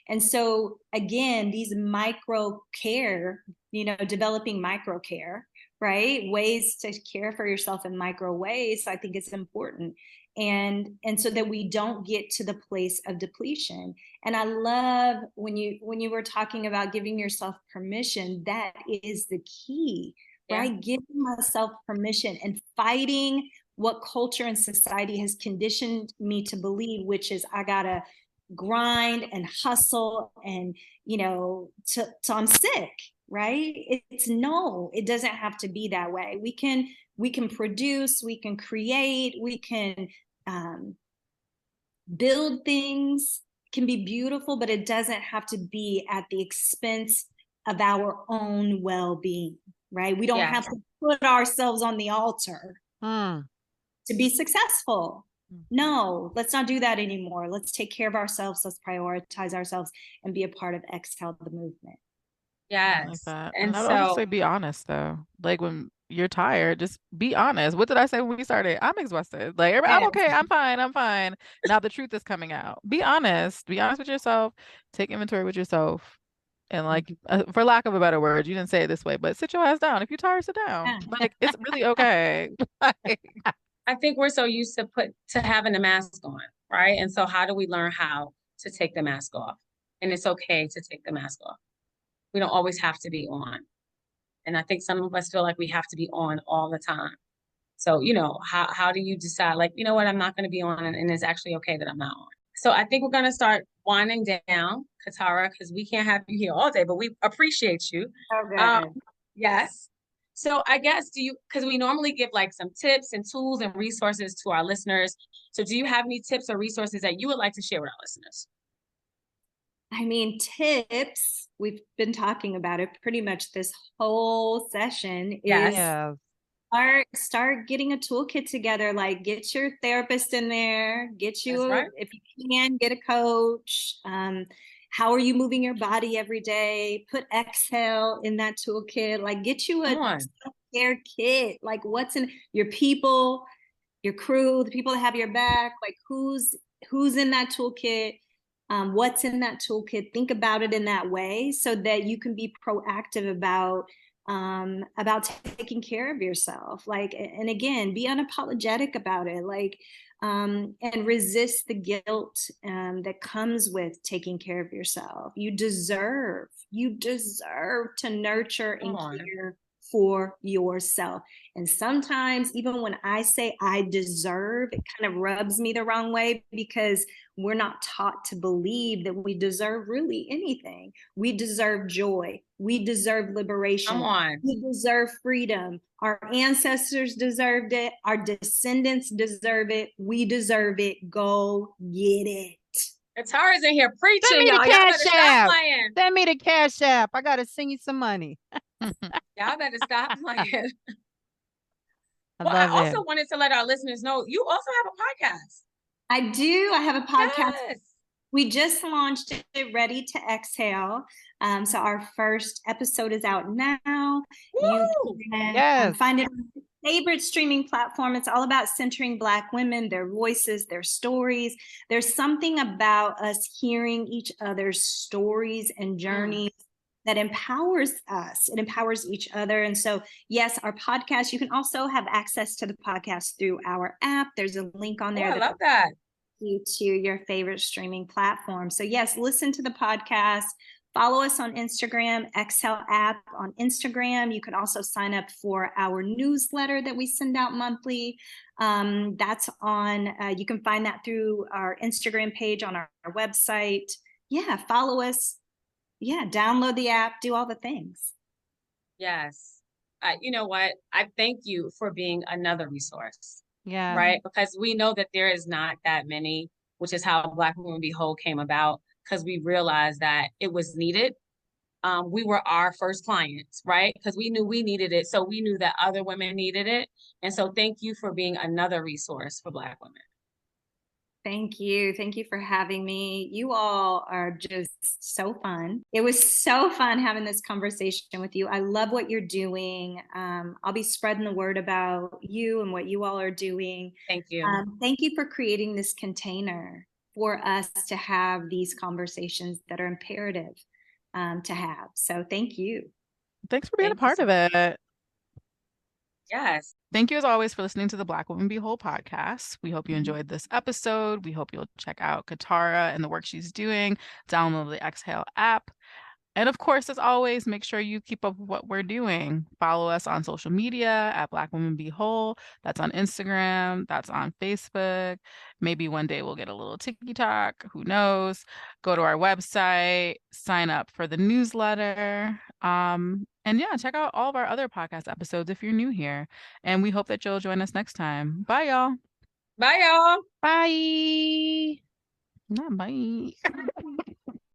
And so again, these micro care, developing micro care, right? Ways to care for yourself in micro ways, I think it's important. And so that we don't get to the place of depletion. And I love when you were talking about giving yourself permission, that is the key, right? Giving myself permission and fighting what culture and society has conditioned me to believe, which is I gotta grind and hustle and till I'm sick, right? It doesn't have to be that way. We can produce, we can create, we can build things, can be beautiful, but it doesn't have to be at the expense of our own well-being, right? We don't have to put ourselves on the altar to be successful. No, let's not do that anymore. Let's take care of ourselves. Let's prioritize ourselves and be a part of Exhale the movement. Yes. Like that. And I would also so say be honest though. Like when you're tired, just be honest. What did I say when we started? I'm exhausted. Like I'm okay. I'm fine. I'm fine. Now the truth is coming out. Be honest. Be honest with yourself. Take inventory with yourself. And like, for lack of a better word, you didn't say it this way, but sit your ass down. If you're tired, sit down. Like it's really okay. I think we're so used to having the mask on, right? And so how do we learn how to take the mask off? And it's okay to take the mask off. We don't always have to be on. And I think some of us feel like we have to be on all the time. So, how do you decide, like, you know what, I'm not going to be on, and it's actually okay that I'm not on. So I think we're going to start winding down, Katara, because we can't have you here all day, but we appreciate you. Okay. Yes. So I guess, because we normally give like some tips and tools and resources to our listeners. So do you have any tips or resources that you would like to share with our listeners? I mean, tips, we've been talking about it pretty much this whole session. Yeah. Start getting a toolkit together. Like get your therapist in there, get you, if you can, get a coach. How are you moving your body every day? Put Exhale in that toolkit. Like get you a self-care kit. Like what's in your people, your crew, the people that have your back, like who's in that toolkit, what's in that toolkit. Think about it in that way so that you can be proactive about taking care of yourself. Like, and again, be unapologetic about it. Like, and resist the guilt that comes with taking care of yourself. You deserve to nurture and care for yourself. And sometimes, even when I say I deserve, it kind of rubs me the wrong way, because we're not taught to believe that we deserve really anything. We deserve joy. We deserve liberation. Come on. We deserve freedom. Our ancestors deserved it. Our descendants deserve it. We deserve it. Go get it. Katara's in here Send preaching, me the y'all. Y'all better cash stop app. playing. Send me the cash app. I gotta send you some money. Y'all better stop playing. I Well, I love also it. wanted to let our listeners know you also have a podcast. I do. I have a podcast. Yes. We just launched it, Ready to Exhale. So our first episode is out now. You Woo! can Yes. find it on your favorite streaming platform. It's all about centering Black women, their voices, their stories. There's something about us hearing each other's stories and journeys that empowers us. It empowers each other. And so, yes, our podcast, you can also have access to the podcast through our app. There's a link on there. I love that. You to your favorite streaming platform. So yes, listen to the podcast. Follow us on Instagram, Exhale app on Instagram. You can also sign up for our newsletter that we send out monthly. That's on, you can find that through our Instagram page on our website. Yeah, follow us. Yeah, download the app, do all the things. Yes. You know what? I thank you for being another resource. Yeah. Right? Because we know that there is not that many, which is how Black Women Be Whole came about, because we realized that it was needed. We were our first clients, right? Because we knew we needed it. So we knew that other women needed it. And so thank you for being another resource for Black women. Thank you. Thank you for having me. You all are just so fun. It was so fun having this conversation with you. I love what you're doing. I'll be spreading the word about you and what you all are doing. Thank you. Thank you for creating this container for us to have these conversations that are imperative to have. So thank you. Thanks for being a part of it. Yes. Thank you as always for listening to the Black Women Be Whole podcast. We hope you enjoyed this episode. We hope you'll check out Katara and the work she's doing. Download the Exhale app. And of course, as always, make sure you keep up with what we're doing. Follow us on social media at Black Women Be Whole. That's on Instagram. That's on Facebook. Maybe one day we'll get a little TikTok. Who knows? Go to our website, sign up for the newsletter. And yeah, check out all of our other podcast episodes if you're new here. And we hope that you'll join us next time. Bye, y'all. Bye, y'all. Bye. Not bye.